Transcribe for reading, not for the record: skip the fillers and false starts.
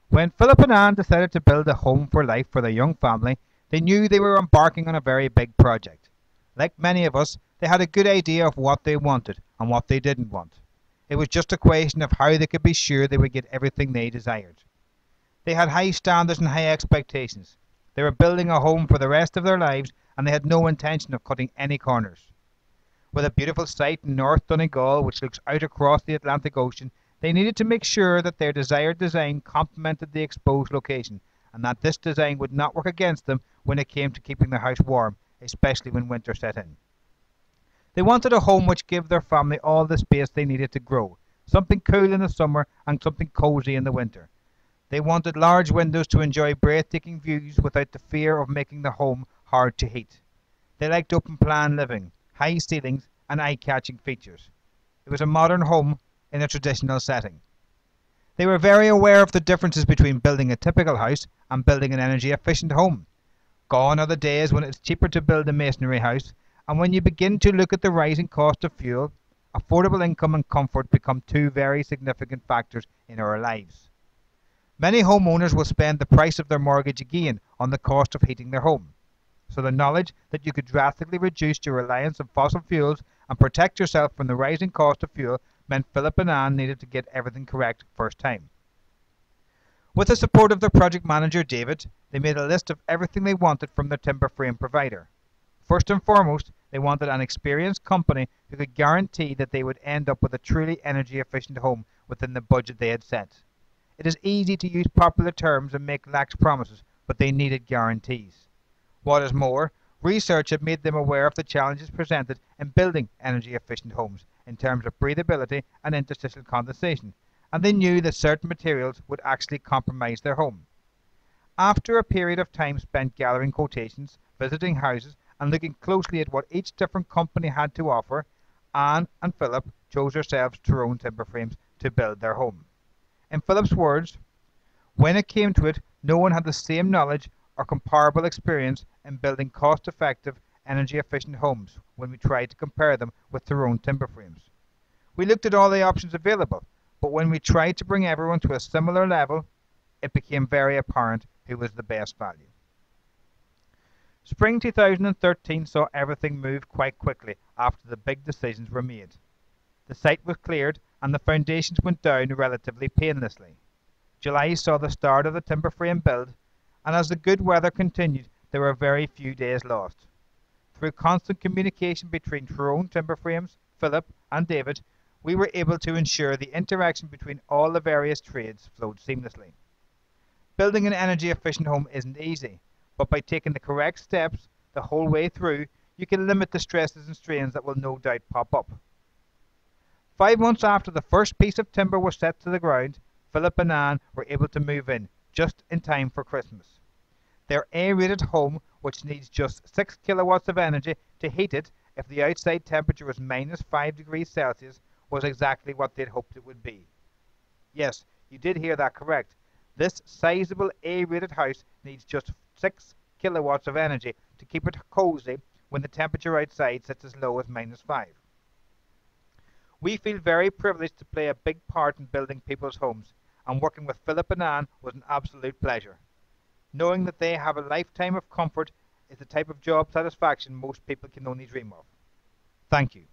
When Philip and Anne decided to build a home for life for their young family, they knew they were embarking on a very big project. Like many of us, they had a good idea of what they wanted and what they didn't want. It was just a question of how they could be sure they would get everything they desired. They had high standards and high expectations. They were building a home for the rest of their lives, and they had no intention of cutting any corners. With a beautiful site in North Donegal which looks out across the Atlantic Ocean, they needed to make sure that their desired design complemented the exposed location, and that this design would not work against them when it came to keeping their house warm, especially when winter set in. They wanted a home which gave their family all the space they needed to grow, something cool in the summer and something cozy in the winter. They wanted large windows to enjoy breathtaking views without the fear of making the home hard to heat. They liked open plan living, high ceilings and eye-catching features. It was a modern home in a traditional setting. They were very aware of the differences between building a typical house and building an energy-efficient home. Gone are the days when it's cheaper to build a masonry house, and when you begin to look at the rising cost of fuel, affordable income and comfort become two very significant factors in our lives. Many homeowners will spend the price of their mortgage again on the cost of heating their home. So the knowledge that you could drastically reduce your reliance on fossil fuels and protect yourself from the rising cost of fuel meant Philip and Anne needed to get everything correct first time. With the support of their project manager David, they made a list of everything they wanted from their timber frame provider. First and foremost, they wanted an experienced company who could guarantee that they would end up with a truly energy efficient home within the budget they had set. It is easy to use popular terms and make lax promises, but they needed guarantees. What is more, research had made them aware of the challenges presented in building energy-efficient homes in terms of breathability and interstitial condensation, and they knew that certain materials would actually compromise their home. After a period of time spent gathering quotations, visiting houses, and looking closely at what each different company had to offer, Anne and Philip chose themselves Tyrone timber frames to build their home. In Philip's words, when it came to it, no one had the same knowledge or comparable experience in building cost-effective, energy-efficient homes when we tried to compare them with Tyrone timber frames. We looked at all the options available, but when we tried to bring everyone to a similar level, it became very apparent who was the best value. Spring 2013 saw everything move quite quickly after the big decisions were made. The site was cleared and the foundations went down relatively painlessly. July saw the start of the timber frame build, and as the good weather continued, there were very few days lost. Through constant communication between Tyrone timber frames, Philip and David, we were able to ensure the interaction between all the various trades flowed seamlessly. Building an energy efficient home isn't easy, but by taking the correct steps the whole way through, you can limit the stresses and strains that will no doubt pop up. 5 months after the first piece of timber was set to the ground, Philip and Anne were able to move in, just in time for Christmas. Their A-rated home, which needs just 6 kilowatts of energy to heat it if the outside temperature was -5 degrees Celsius, was exactly what they'd hoped it would be. Yes, you did hear that correct. This sizable A-rated house needs just 6 kilowatts of energy to keep it cozy when the temperature outside sits as low as -5. We feel very privileged to play a big part in building people's homes, and working with Philip and Anne was an absolute pleasure. Knowing that they have a lifetime of comfort is the type of job satisfaction most people can only dream of. Thank you.